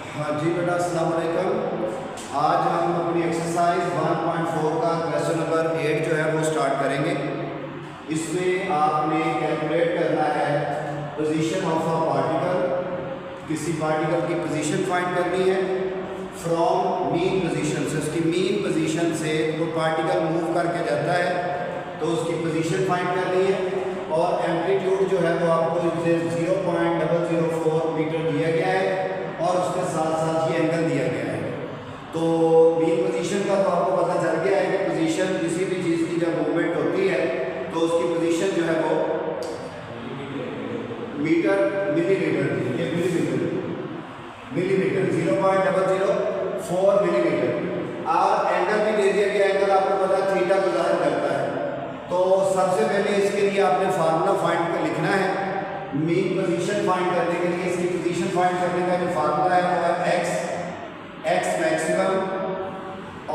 हाँ जी बेटा, अस्सलाम वालेकुम। आज हम अपनी एक्सरसाइज 1.4 का क्वेश्चन नंबर 8 जो है वो स्टार्ट करेंगे। इसमें आपने कैलकुलेट करना है पोजीशन ऑफ अ पार्टिकल। किसी पार्टिकल की पोजीशन फाइंड करनी है फ्रॉम मीन पोजीशन से। उसकी मीन पोजीशन से वो पार्टिकल मूव करके जाता है तो उसकी पोजीशन फाइंड करनी है। और एम्पलीट्यूड जो है वो आपको 0.004 मीटर दिया गया है और उसके साथ साथ ये एंगल दिया गया है। तो मीन पोजीशन का तो आपको पता चल गया है कि पोजीशन किसी भी चीज़ की जब मूवमेंट होती है तो उसकी पोजीशन जो है वो मीटर मिलीमीटर, ये मिलीमीटर 0.004 मिलीमीटर। और एंगल भी दे दिया गया, एंगल आपको पता है थीटा को ज़ाहिर करता है। तो सबसे पहले इसके लिए आपने फार्मूला फाइंड कर लिखना है। मीन पोजीशन फाइंड करने के लिए इसकी पोजीशन फाइंड करने का जो फार्मूला है वो है एक्स मैक्सिमम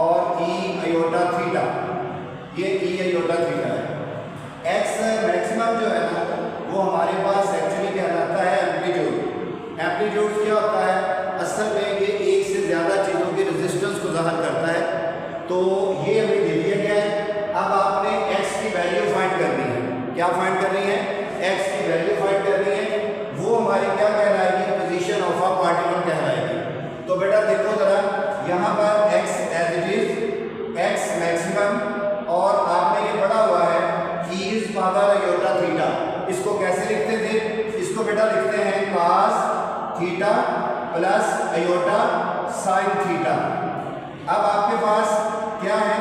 और ई आयोटा थीटा। ये ई आयोटा थीटा है। एक्स मैक्सिमम जो है ना वो हमारे पास एक्चुअली कहलाता है एम्पलीट्यूड। एम्पलीट्यूड क्या होता है? असल में ये एक से ज़्यादा चीज़ों के रेजिस्टेंस को ज़ाहिर करता है। तो ये हमें दे दिया गया है। अब आपने एक्स की वैल्यू फाइंड करनी है। क्या फाइंड करनी है? एक्स की वैल्यू फाइंड करनी है। वो हमारी क्या कहलाएगी? पोजीशन ऑफ अ पार्टिकल कहलाएगी। तो बेटा देखो जरा, यहाँ पर x as it is x maximum और आपने ये पढ़ा हुआ है कि इज पावर आयोटा थीटा। इसको कैसे लिखते थे? इसको बेटा लिखते हैं cos theta plus iota sine theta. अब आपके पास क्या है?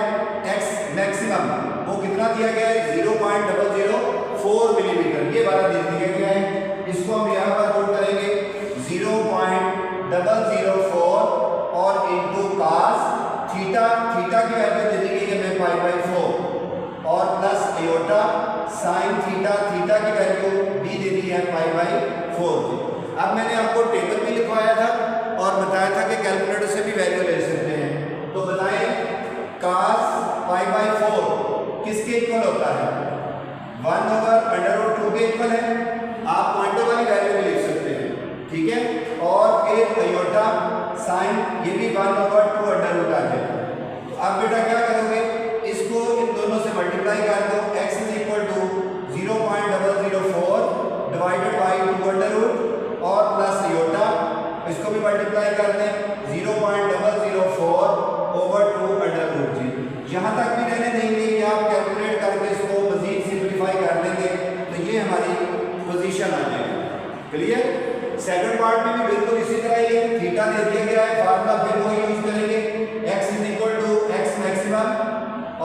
एक्स मैक्सिमम वो कितना दिया गया है? 0.004 मिलीमीटर, ये वाला दे दिया गया है। इसको हम यहाँ पर नोट करेंगे 0.004 और इंटू cos थीटा। थीटा की वैल्यू दे दी गई है हमें π/4 और plus iota sine theta. Theta की वैल्यू भी दे दी है π/4। अब मैंने आपको टेबल भी लिखवाया था और बताया था कि कैलकुलेटर से भी वैल्यू ले सकते हैं। तो बताएं cos π/4 किसके इक्वल होता है? 1/√2 के इक्वल है। आप पॉइंटों वाली वैल्यू भी लिख सकते हैं, ठीक है। और फिर आयोटा साइन ये भी 1/2√2 आ जाएगा। तो अब बेटा क्या करोगे? इसको इन दोनों से मल्टीप्लाई कर दो। x is equal to 0.004 divided by 2√2 और प्लस आयोटा, इसको भी मल्टीप्लाई कर दें 0.004 ओवर 2√3। यहाँ तक भी रहने देंगे कि आप कैलकुलेट करके इसको मजीद सिंप्लीफाई कर लेंगे तो ये हमारी पोजीशन आ जाएगी। क्लियर? सेकंड पार्ट में भी बिल्कुल इसी तरह ही थीटा दे दिया गया है, फार्मूला फिर वो यूज करेंगे। x is equal to x maximum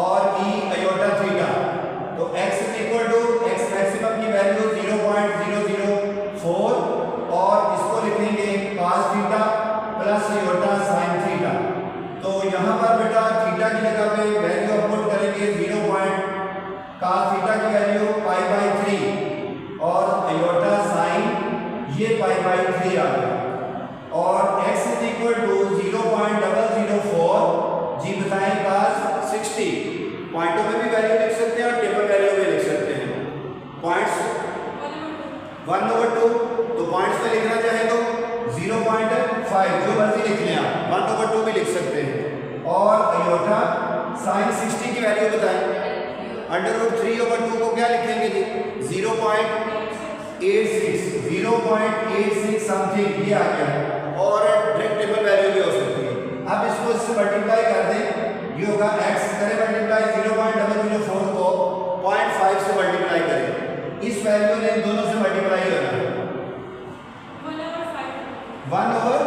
और ई आयोटा थीटा। तो x is equal to x maximum की वैल्यू 0.004 और इसको लिखेंगे cos theta plus iota sine theta. तो यहाँ पर बेटा थीटा की जगह पे वैल्यू आप पुट करेंगे 0.cos थीटा की वैल्यू π/3 और आयोटा साइन ये π/3 आ गया। और x इज इक्वल टू 0.004 जी बताएं cos 60। पॉइंटों में भी वैल्यू लिख सकते हैं और टेबल वैल्यू में लिख सकते हैं। पॉइंट्स 1/2, तो पॉइंट्स में लिखना चाहे तो 0.5 जो मर्जी लिख लें आप, 1/2 भी लिख सकते हैं। और आयोटा साइन 60 की वैल्यू बताएं। √3/2 को क्या लिखेंगे जी? 0.86 समथिंग ये आ गया। और डायरेक्ट टेबल वैल्यू भी हो सकती है। अब इसको इससे मल्टीप्लाई कर दें, ये होगा x करें मल्टीप्लाई 0.004 को 0.5 से मल्टीप्लाई करें। इस वैल्यू ने इन दोनों से मल्टीप्लाई करना है 1/5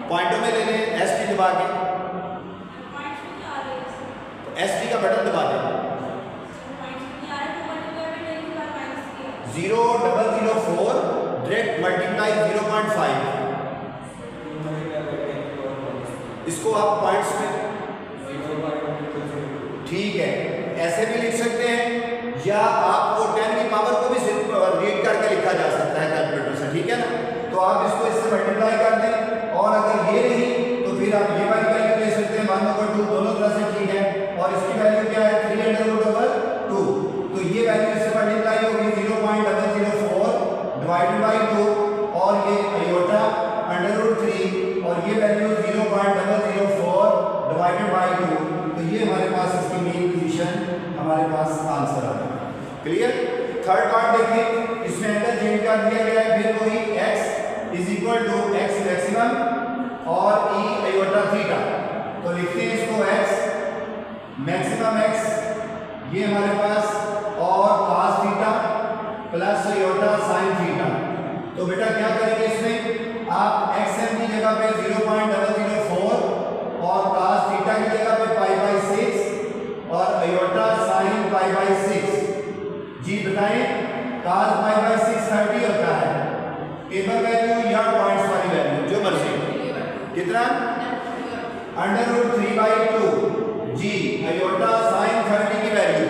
पॉइंटों में ले लें एस टी दबा के, एस टी का बटन दबा दें। 0.004 डायरेक्ट मल्टीप्लाई 0.5, इसको आप पॉइंट्स में ठीक है ऐसे भी लिख सकते हैं या आपको 10 की पावर को भी रीड करके लिखा जा सकता है कैलकुलेटर से, ठीक है ना। तो आप इसको इससे मल्टीप्लाई कर दें और अगर ये नहीं तो फिर आप ये वाली वैल्यू ले सकते हैं 1/2, दोनों तरह से ठीक है। और इसकी वैल्यू क्या है? 3/2। तो ये वैल्यू इससे मल्टीप्लाई होगी 0.004 डिवाइडेड बाई 2 और ये आयोटा √3 और और ये वैल्यू 0.004 डिवाइडेड बाई 2, तो ये हमारे पास इसकी मेन पोजीशन हमारे पास आंसर आ गया। क्लियर। थर्ड पार्ट देखें, इसमें एंगल चेंज कर दिया गया है, फिर वही x is equal to x maximum और e आयोटा थीटा, तो लिखते हैं इसको x मैक्सिमम x ये हमारे पास और cos theta plus iota sin theta. तो बेटा क्या करेंगे, इसमें आप xm की जगह पे 0.004 और cos थीटा की जगह पे π/6 और आयोटा sin π/6। जी बताएं, cos π/6 30 होता है, टेबल वैल्यू या पॉइंट्स वाली वैल्यू जो मर्जी, कितना √3/2। जी आयोटा sin 30 की वैल्यू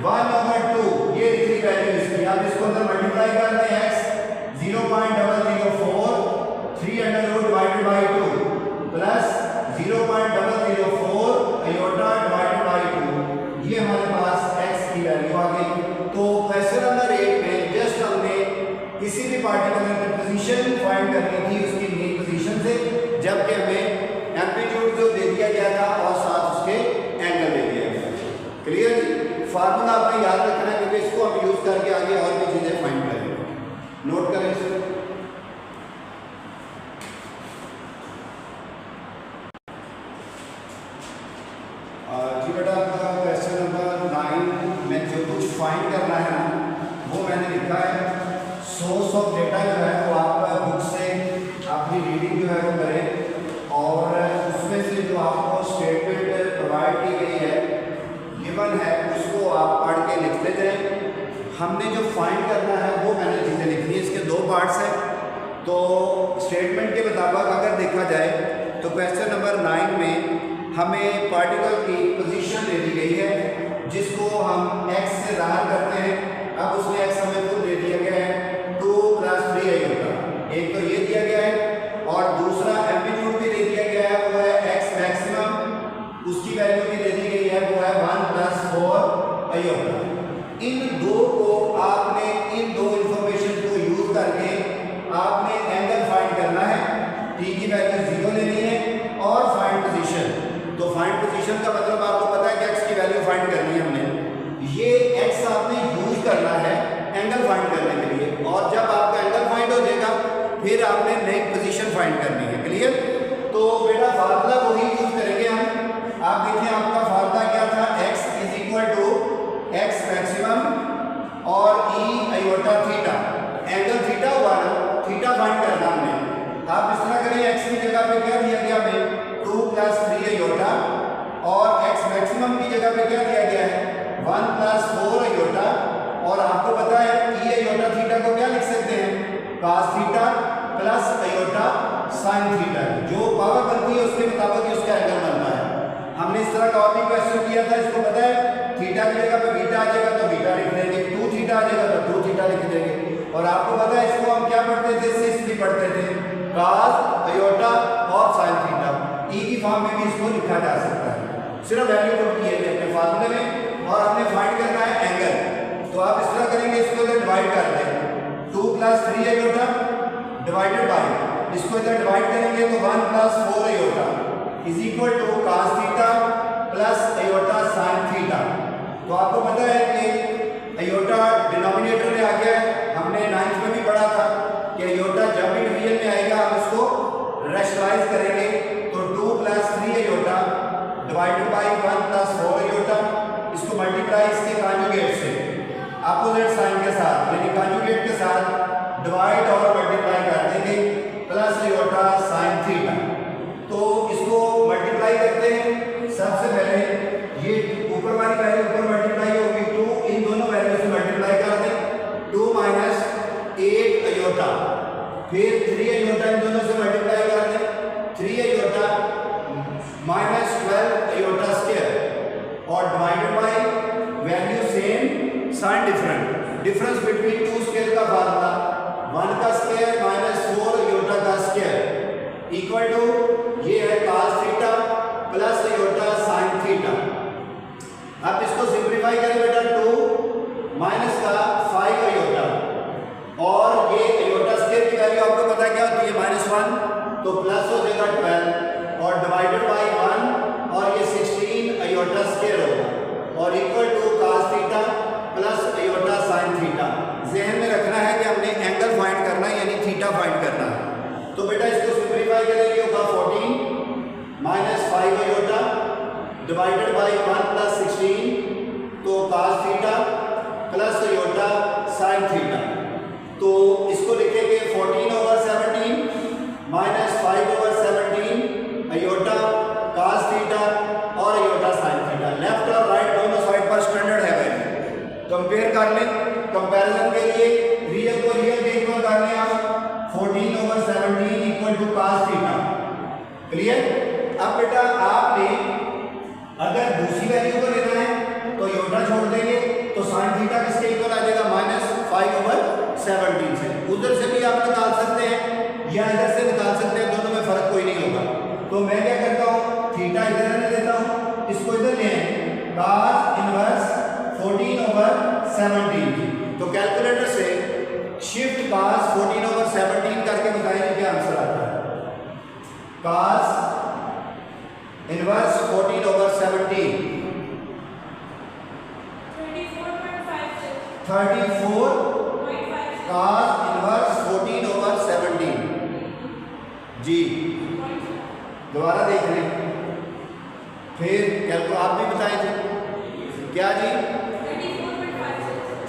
1/2, ये दूसरी वैल्यू इसकी। आप इसको अंदर मल्टीप्लाई कर दें, x 0.004 3√/2 plus 0.004 iota divided by 2, ये हमारे पास x की वैल्यू आ गई। तो क्वेश्चन नंबर 8 में जस्ट हमने किसी भी पार्टिकुलर की पोजीशन फाइंड करनी थी उसकी मेन पोजीशन से, जबकि हमें एम्पलीट्यूड जो दे दिया गया था और साथ उसके एंगल दे दिया गया। क्लियर जी। फार्मूला आपने याद रखना है क्योंकि इसको हम यूज करके आगे और भी चीजें फाइंड करेंगे। नोट करें इसको। जी बेटा, आपका क्वेश्चन नंबर 9 में जो कुछ फाइंड करना है ना वो मैंने लिखा है। सोर्स ऑफ डेटा जो है वो आप बुक से अपनी रीडिंग जो है वो करें और उसमें से जो आपको स्टेटमेंट प्रोवाइड की गई है गिवन है उसको आप पढ़ के लिखते जाएं। हमने जो फाइंड करना है वो मैंने चीज़ें लिखी है, इसके दो पार्ट्स हैं। तो स्टेटमेंट के मुताबिक अगर देखा जाए तो क्वेश्चन नंबर 9 में हमें पार्टिकल की पोजीशन दे दी गई है जिसको हम x से ज़ाहिर करते हैं। अब उसमें x हमें खुद दे दिया गया है 2 + 3 आयोटा, एक तो ये दिया गया है और दूसरा एम्पलीट्यूड भी दे दिया गया है वो है x मैक्सिमम, उसकी वैल्यू भी दे दी गई है वो है 1 + 4 आयोटा। इन दो को आपने इन दो इंफॉर्मेशन को यूज करके आपने एंगल फाइंड करना है, t की वैल्यू 0 लेनी है और फाइंड पोजीशन। तो फाइंड पोजीशन का मतलब आपको पता है कि x की वैल्यू फाइंड करनी है हमने, ये x आपने यूज करना है एंगल फाइंड करने के लिए, और जब आपका एंगल फाइंड हो जाएगा फिर आपने नेक्स्ट पोजीशन फाइंड करनी है। क्लियर। तो बेटा फार्मूला वही यूज करेंगे हम। आप देखिए आपका फार्मूला क्या था, x is equal to x maximum और e iota theta, angle theta हुआ ना, थीटा फाइंड करना हमने। आप इस तरह करें, x की जगह पे क्या दिया गया हमें 2 + 3 आयोटा और x मैक्सिमम की जगह पे क्या दिया गया है 1 + 4 आयोटा, और आपको पता है e आयोटा थीटा को क्या लिख सकते हैं cos theta plus iota sin theta, जो पावर बनती है उसके मुताबिक उसका एंगल बनता है। हमने इस तरह का और भी क्वेश्चन किया था, इसको पता है थीटा की जगह पे बीटा आ जाएगा तो बीटा लिख देंगे, 2 थीटा आ जाएगा तो 2 थीटा लिख देंगे। और आपको पता है इसको हम क्या पढ़ते थे, सिस भी पढ़ते थे, cos आयोटा और sin थीटा, e की फॉर्म में भी इसको लिखा जा सकता है। सिर्फ वैल्यू पुट की है अपने फार्मूले में और हमने फाइंड करना है एंगल। तो आप इस तरह करेंगे, इसको इधर डिवाइड कर दें 2 + 3 आयोटा डिवाइडेड बाय, इसको इधर डिवाइड करेंगे तो 1 + 4 iota is equal to cos theta plus iota sin theta. तो आपको पता है कि आयोटा डिनोमिनेटर में आ गया है, हमने 9th में भी पढ़ा था कि आयोटा जब भी डिवीजन में आएगा हम इसको रैशनलाइज करेंगे, तो 2 + 3 आयोटा डिवाइडेड बाय 1 + 4 आयोटा, इसको मल्टीप्लाई इसके कॉन्जुगेट से अपोजिट साइन के साथ यानी कॉन्जुगेट के साथ डिवाइड और मल्टीप्लाई कर देंगे प्लस आयोटा sin थीटा। तो इसको मल्टीप्लाई करते हैं। सबसे पहले ये ऊपर वाली वैल्यू ऊपर मल्टीप्लाई होगी 2, इन दोनों वैल्यू से मल्टीप्लाई कर दें 2 - 8 आयोटा, फिर 3 आयोटा इन दोनों से मल्टीप्लाई कर दें 3 आयोटा -12 आयोटा स्क्वायर और divided by value same sign different, difference between 2 square का फार्मूला 1 का स्क्वायर -4 आयोटा का स्क्वायर इक्वल टू ये है cos theta plus iota sin theta. आप इसको सिंपलीफाई करें बेटा 2 माइनस का 5 आयोटा और ये आयोटा स्क्वायर की वैल्यू आपको पता क्या होती है -1 equal to cos theta plus iota sin theta. जहन में रखना है कि हमने एंगल फाइंड करना है, यानी थीटा फाइंड करना है। तो बेटा इसको सिंपलीफाई करेंगे, होगा 14 minus 5 iota divided by 1 plus 16, तो cos theta plus iota sin theta. तो इसको लिखेंगे 14 over 17 minus 5 over 17 iota cos theta और आयोटा sin थीटा। लेफ्ट और राइट दोनों साइड पर स्टैंडर्ड है वैल्यू, कंपेयर कर लें। कंपैरिजन के लिए रियल को रियल के इक्वल कर लें आप, 14 over 17 equal to cos theta. Clear? अब बेटा आपने अगर दूसरी वैल्यू को लेना है तो आयोटा छोड़ देंगे, तो sin थीटा किसके इक्वल आ जाएगा, माइनस 5 ओवर 17 से। उधर से भी आप निकाल सकते हैं या इधर से निकाल सकते हैं, दोनों में फर्क कोई नहीं होगा। तो मैं क्या करता हूँ, थीटा इधर रहने देता हूँ, इसको इधर ले आए, cos इनवर्स 14 ओवर 17। तो कैलकुलेटर से शिफ्ट cos 14 ओवर 17 करके बताइए क्या आंसर आता है। cos inverse 14 over 17 34 cos inverse 14 over 17 जी। दोबारा देख लें, फिर क्या तो आप भी बताएं थे क्या जी,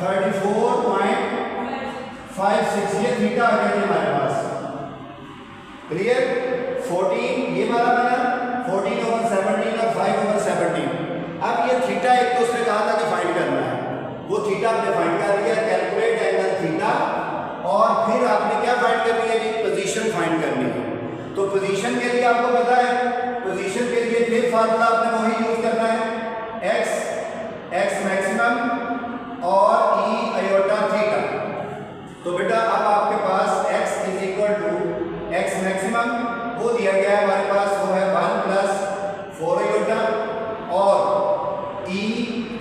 34.56 ये थीटा आ गया हमारे पास। क्लियर? 14 ये वाला बना 14 ओवर 17 और 5 ओवर 17। अब ये थीटा एक तो उसने कहा था कि फाइंड करना है, वो थीटा आपने फाइंड कर लिया, कैलकुलेट एंगल थीटा। और फिर आपने क्या फाइंड करनी है जी, पोजीशन फाइंड करनी है। तो पोजीशन के लिए आपको पता है, पोजीशन के लिए फिर फार्मूला आपने वही यूज करना है, x मैक्सिमम और e आयोटा थीटा। तो बेटा अब आपके पास x is equal to x maximum वो दिया गया है हमारे पास, वो है 1 प्लस 4 आयोटा और e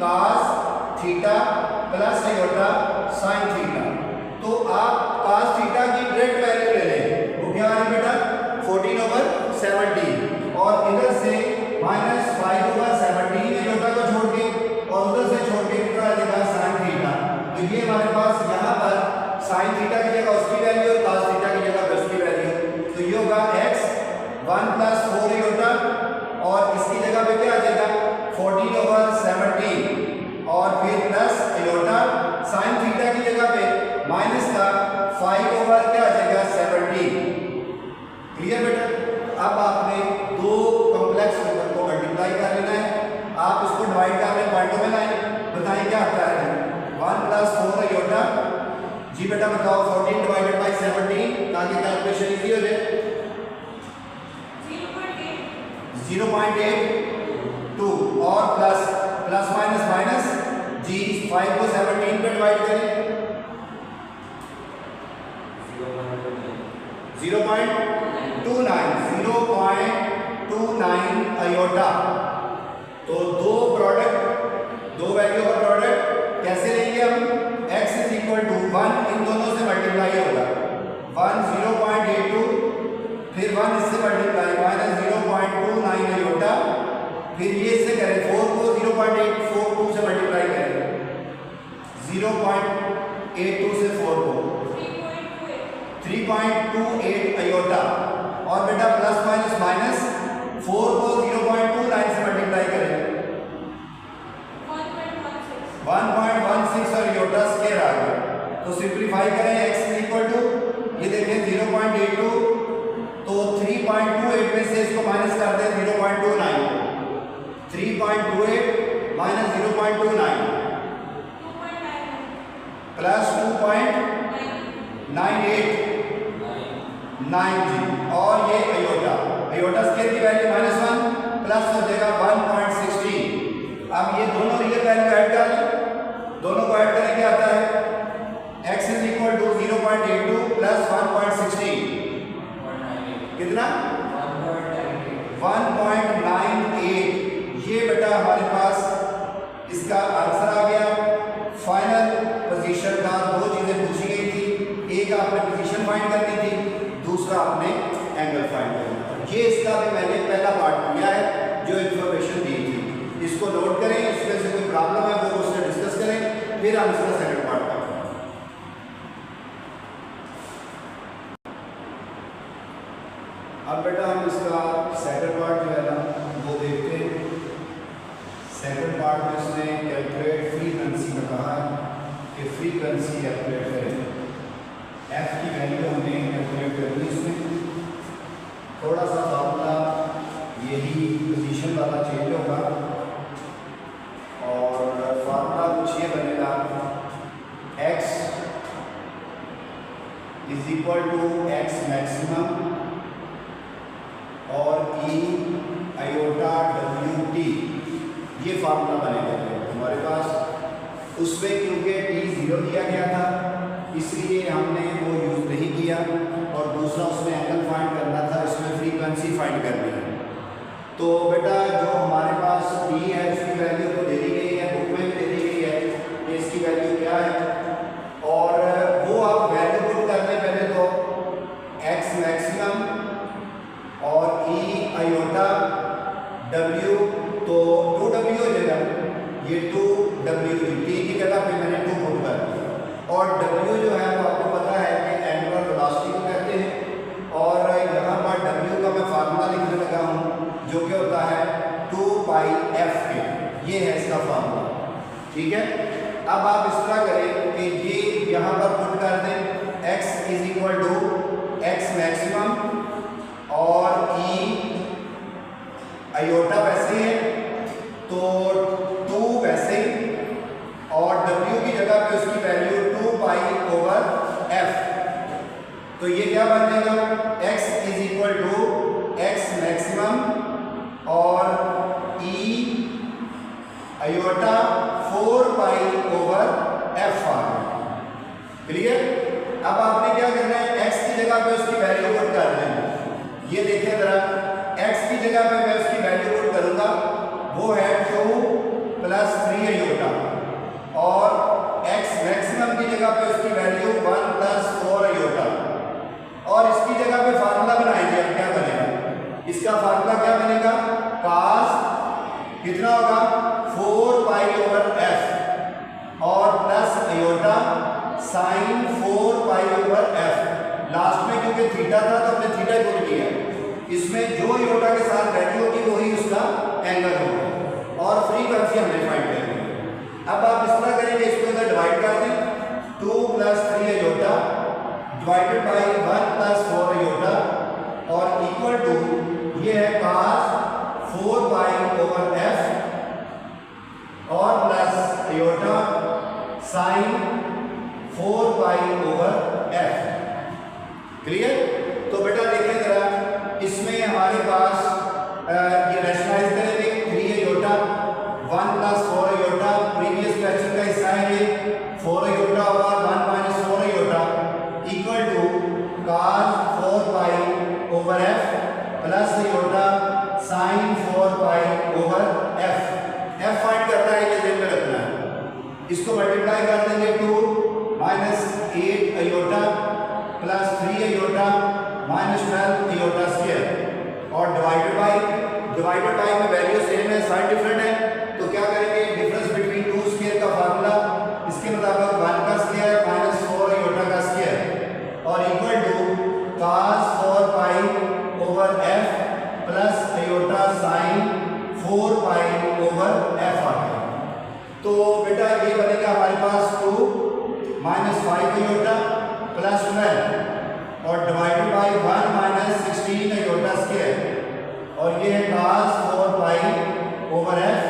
cos theta plus iota sin theta. तो आप cos थीटा की डायरेक्ट वैल्यू ले लें, वो क्या है बेटा 14 ओवर 17 और इधर से माइनस 5 ओवर 17 आयोटा को छोड़ के और उधर से छोड़ के कितना आ जाएगा sin थीटा। तो ये हमारे पास यहाँ पर sin थीटा की जगह उसकी वैल्यू और cos थीटा की जगह उसकी वैल्यू। तो ये होगा x 1 प्लस 4 आयोटा और इसकी जगह पे क्या आ जाएगा 14 ओवर 17 और फिर प्लस आयोटा sin थीटा की जगह पे माइनस का 5 ओवर क्या आ जाएगा 17। क्लियर बेटा? अब आपने दो कॉम्प्लेक्स नंबर को मल्टीप्लाई कर लेना है, आप इसको डिवाइड कर लें, पॉइंटों में लाएं, बताएं क्या आता है। 1 प्लस 4 आयोटा जी बेटा बताओ 14 डिवाइडेड बाई 17 ताकि कैलकुलेशन इजी हो जाए। 0.82 और प्लस प्लस माइनस माइनस जी 5 को 17 पे डिवाइड करें 0.29 आयोटा। तो दो प्रोडक्ट, दो वैल्यू का प्रोडक्ट कैसे लेंगे हम, x इज इक्वल टू 1 इन दोनों से मल्टीप्लाई होगा, 1 0.82 फिर 1 इससे मल्टीप्लाई माइनस 0.29 आयोटा, फिर ये इससे करें 4 को 0.842 से मल्टीप्लाई करें 0.82 से 4 को 3.28 आयोटा और बेटा प्लस माइनस माइनस 4 को 0.29 से मल्टीप्लाई करें 1.16 और आयोटा स्क्वायर आ गया। तो सिंपलीफाई करें x इज इक्वल टू ये देखें 0.82 तो 3.28 में से इसको माइनस कर दें 0.29 3.28 माइनस 0.29 प्लस 2.98 9 और ये आयोटा स्क्वायर की वैल्यू -1 प्लस हो जाएगा 1.16। अब ये दोनों रियल वैल्यू ऐड कर लें, दोनों को ऐड करें क्या आता है x is equal to 0.82 plus 1.16 कितना 1.98। ये बेटा हमारे पास इसका आंसर आ गया। फाइनल पोजीशन का दो चीजें पूछी गई थी, एक आपने पोजीशन फाइंड करनी थी, दूसरा आपने एंगल फाइंड करना था। ये इसका भी मैंने पहला पार्ट किया है जो इंफॉर्मेशन दी थी, इसको नोट करें, इसमें से कोई प्रॉब्लम है वो उससे डिस्कस करें, फिर हम इसका सेकंड पार्ट करें। अब बेटा हम इसका सेकंड पार्ट जो है ना वो देखते हैं। सेकंड पार्ट में इसने कैलकुलेट फ्रीक्वेंसी में कहा है कि फ्रीक्वेंसी कैलकुलेट करें। एफ की वैल्यू हमें कैलकुलेट करनी है। इसमें थोड़ा सा फार्मूला यही पोजीशन वाला चेंज होगा और फार्मूला कुछ ये बनेगा, x is equal to x maximum और e आयोटा WT, ये फार्मूला बनेगा हमारे पास। उसमें क्योंकि t 0 दिया गया था इसलिए हमने वो यूज़ नहीं किया, और दूसरा उसमें एंगल फाइंड करना था, इसमें फ्रीक्वेंसी फाइंड करनी है। तो बेटा जो हमारे पास t है उसकी वैल्यू तो दे दी गई है, बुक में भी दे दी गई है कि इसकी वैल्यू क्या है, और वो आप वैल्यू पुट करने पहले तो x मैक्सिमम और e आयोटा w, तो 2w हो जाएगा, ये 2w t की जगह पे मैंने 2 पुट कर दिया। और w जो है वो आपको पता है कि एंगुलर वेलोसिटी को कहते हैं, और यहाँ पर w का मैं फार्मूला लिखने लगा हूँ जो कि होता है 2 पाई f के, ये है इसका फार्मूला। ठीक है, अब आप इस तरह करें कि ये यहाँ पर पुट कर दें x is equal to x maximum और e आयोटा वैसे है तो 2 वैसे ही, और w की जगह पे उसकी वैल्यू 2 पाई ओवर f, तो ये क्या बन जाएगा x is equal to x maximum और e iota 4 pi over f आ गया। क्लियर? अब आपने क्या करना है, x की जगह पे उसकी वैल्यू पुट कर देना। ये देखिए जरा, x की जगह पे मैं उसकी वैल्यू पुट करूंगा, वो है 2 प्लस 3 आयोटा, और x मैक्सिमम की जगह पे उसकी वैल्यू 1 प्लस 4 आयोटा, और इसकी जगह पे फार्मूला बनाएंगे। अब क्या बनेगा, इसका फार्मूला क्या बनेगा, cos कितना होगा 4 पाई ओवर f और plus iota sine 4 pi over f। Last में क्योंकि थीटा था तो हमने थीटा पुट किया, इसमें जो आयोटा के साथ वैल्यू होगी वही उसका एंगल होगा, और फ्रीक्वेंसी हमने फाइंड करनी है। अब आप इस तरह करेंगे, इसको इधर डिवाइड कर दें, 2 plus 3 iota divided by 1 plus 4 iota, और इक्वल टू ये है cos 4 पाई ओवर f और plus iota sine 4 pi over f। Clear? तो बेटा देखिए जरा, इसमें हमारे पास ये रैशनलाइज करेंगे 3 iota 1 plus 4 iota, previous question का हिस्सा है ये, 4 आयोटा और 1 minus 4 iota equal to cos 4 pi over f plus iota sine 4 pi over f। f find करना है, ये ध्यान में रखना है। इसको मल्टीप्लाई कर देंगे 2 minus 8 iota plus 3 iota minus 12 iota square, और डिवाइडेड बाई में वैल्यू सेम है, साइन डिफरेंट है, तो क्या करेंगे, डिफरेंस बिटवीन 2 स्क्वायर का फार्मूला, इसके मुताबिक 1 का स्क्वायर माइनस 4 आयोटा का स्क्वायर, और equal to cos 4 pi over f plus iota sine 4 pi over f आ गया। तो बेटा ये बनेगा हमारे पास 2 माइनस 5 आयोटा प्लस 12 और divided by 1 minus 16 iota square, और ये है cos 4 pi over f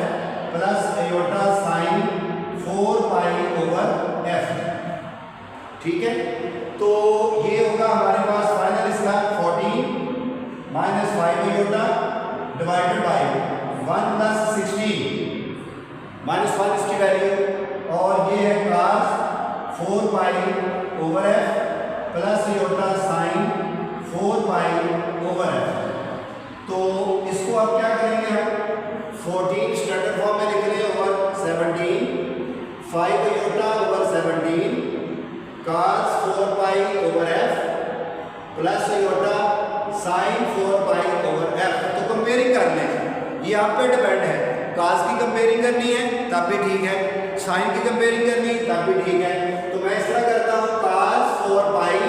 plus iota sine 4 pi over f। ठीक है, तो ये होगा हमारे पास फाइनल इसका 14 minus 5 iota divided by 1 plus 16 minus 1 इसकी वैल्यू, और ये है cos 4 pi over f plus iota sine 4 pi over f। तो इसको आप क्या करेंगे, हम 14 स्टैंडर्ड फॉर्म में लिख रहे हैं over 17, 5 iota over 17 cos 4 pi over f plus iota sine 4 pi over f। तो कंपेयरिंग कर लें, ये आप पे डिपेंड है काज की कंपेयरिंग करनी है तब भी ठीक है, साइन की कंपेयरिंग करनी तब भी ठीक है। तो मैं इस तरह करता हूँ काज 4 पाई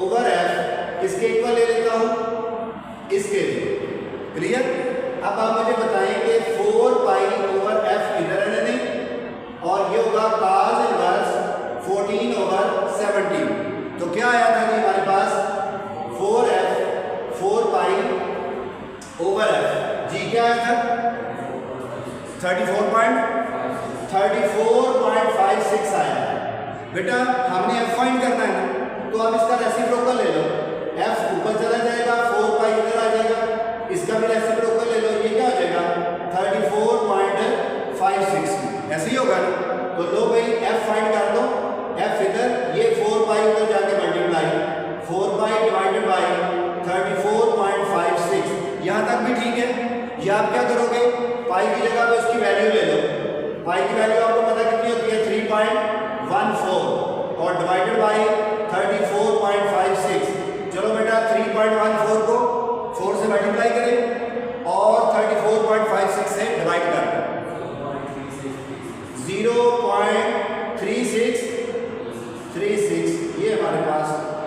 ओवर एफ किसके इक्वल ले लेता हूँ, इसके लिए। क्लियर? अब आप मुझे बताएं कि 4 पाई ओवर एफ इधर रहने दें और ये होगा काज इनवर्स 14 ओवर 17। तो क्या आया था जी हमारे पास 4 पाई ओवर एफ, जी क्या आया था 34.56 आया। बेटा हमने एफ फाइंड करना है ना, तो आप इसका रेसिप्रोकल ले लो, एफ ऊपर चला जाएगा 4 पाई इधर आ जाएगा, इसका भी रेसिप्रोकल ले लो, ये क्या हो जाएगा 34.56, ऐसे ही होगा ना। तो लो भाई एफ फाइंड कर लो, एफ इधर, ये 4 पाई उधर जाके मल्टीप्लाई 4 पाई डिवाइडेड बाई 34.56, यहाँ तक भी ठीक है। ये आप क्या करोगे, पाई की जगह पे उसकी वैल्यू ले लो, पाई की वैल्यू आपको पता कितनी होती है 3.14 और डिवाइडेड बाई 34.56। चलो बेटा 3.14 को 4 से मल्टीप्लाई करें और 34.56 से डिवाइड कर दो, 0.3636, ये हमारे पास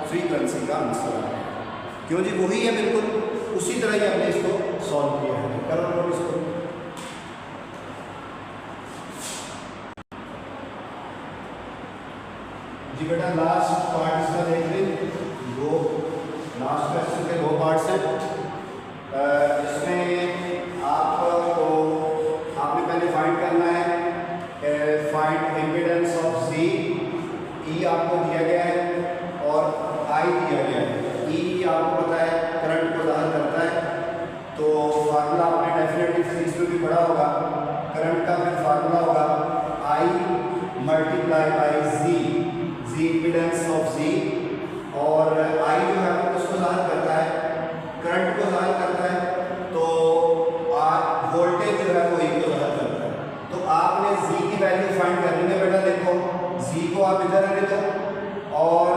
फ्रीक्वेंसी का आंसर है। क्यों जी, वही है बिल्कुल उसी तरह ही हमने इसको सॉल्व किया है। करो नोट इसको। जी बेटा लास्ट पार्ट इसका देख लें, दो लास्ट क्वेश्चन के 2 पार्ट्स हैं। इसमें आपको आपने पहले फाइंड करना है, फाइंड इम्पीडेंस ऑफ जी, ई आपको दिया गया है और आई दिया गया है। ई आपको पता है करंट को ज़ाहिर करता है, तो फार्मूला आपने डेफिनेटली फिजिक्स में भी पढ़ा होगा, करंट का फिर फार्मूला होगा I multiply by Z, Z impedance of Z, और आई जो है वो उसको ज़ाहिर करता है, करंट को ज़ाहिर करता है, तो वोल्टेज जो है वो ई को ज़ाहिर करता है। तो आपने जी की वैल्यू फाइंड करनी है बेटा, देखो जी को आप इधर रहने दो और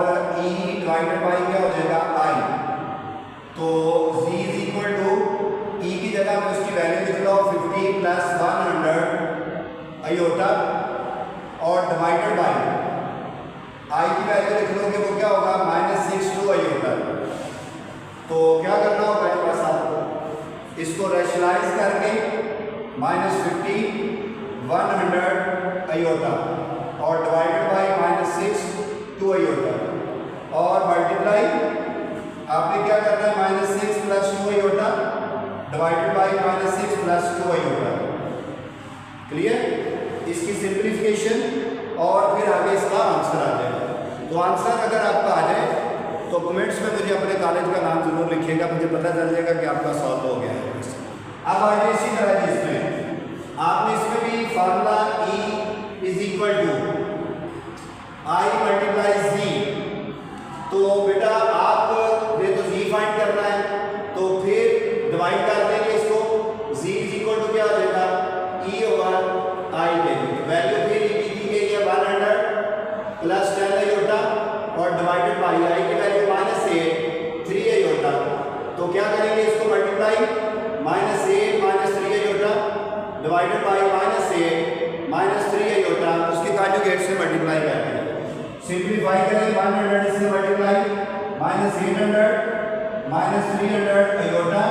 ई डिवाइडेड बाई क्या हो जाएगा आई, तो z इज इक्वल टू ई की जगह पे उसकी वैल्यू लिख लो 50 प्लस 100 आयोटा और डिवाइडेड बाई आई की वैल्यू लिख लोगे वो क्या होगा -62 आयोटा। तो क्या करना होगा मेरे पास आपको, इसको रैशनलाइज करके -50 100 आयोटा और डिवाइडेड बाई -62 आयोटा और मल्टीप्लाई आपने क्या करना है -6 plus 2 iota divided by -6 plus 2 iota. Clear? इसकी सिंप्लीफिकेशन और फिर आगे इसका आंसर आ जाएगा। तो आंसर अगर आपका आ जाए तो कमेंट्स में मुझे अपने कॉलेज का नाम जरूर लिखिएगा, मुझे पता चल जाएगा कि आपका सॉल्व हो गया है। अब आ जाए इसी तरह की इसमें आपने इसमें भी formula E is equal to I multiply Z. तो बेटा आप ये तो जी फाइंड करना है, तो फिर डिवाइड कर देंगे इसको, जी इज इक्वल टू क्या हो जाएगा ई ओवर आई देंगे, वैल्यू फिर ई की दी गई है 100 प्लस 10 आयोटा और डिवाइडेड बाई आई की वैल्यू -8 3 आयोटा। तो क्या करेंगे इसको multiply -8 -3 iota divided by -8 -3 iota, उसके कॉन्जुगेट से मल्टीप्लाई करते हैं। सिंप्लीफाई करें 100 इससे मल्टीप्लाई -800 -300 आयोटा,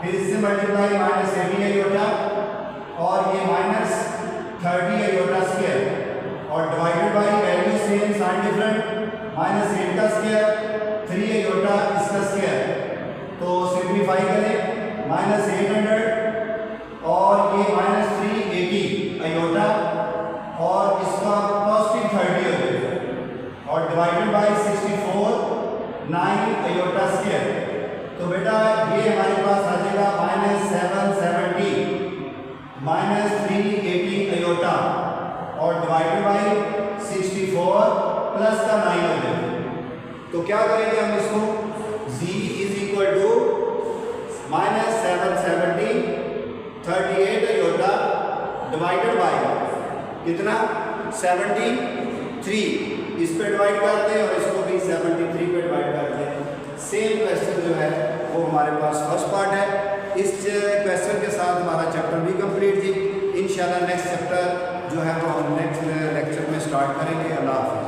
फिर इससे मल्टीप्लाई -80 आयोटा और ये -30 आयोटा स्क्वायर और divided by value same sign different -8 का स्क्वायर 3 आयोटा इसका स्क्वायर। तो सिंप्लीफाई करें -800 और ये -380 आयोटा और इसका पॉजिटिव 30 हो जाएगा और डिवाइडेड बाई 64 9 आयोटा स्क्वायर। तो बेटा ये हमारे पास आ जाएगा -770 -380 आयोटा और डिवाइडेड बाई 64 प्लस का 9 हो जाएगा। तो क्या करेंगे हम इसको, z is equal to -770 38 iota divided by कितना 73, इस पे डिवाइड करते हैं और इसको भी 73 पे डिवाइड करते हैं। सेम क्वेश्चन जो है वो हमारे पास फर्स्ट पार्ट है, इस क्वेश्चन के साथ हमारा चैप्टर भी कंप्लीट जी। इंशाल्लाह नेक्स्ट चैप्टर जो है वो हम नेक्स्ट लेक्चर में स्टार्ट करेंगे। अल्लाह हाफ़िज़।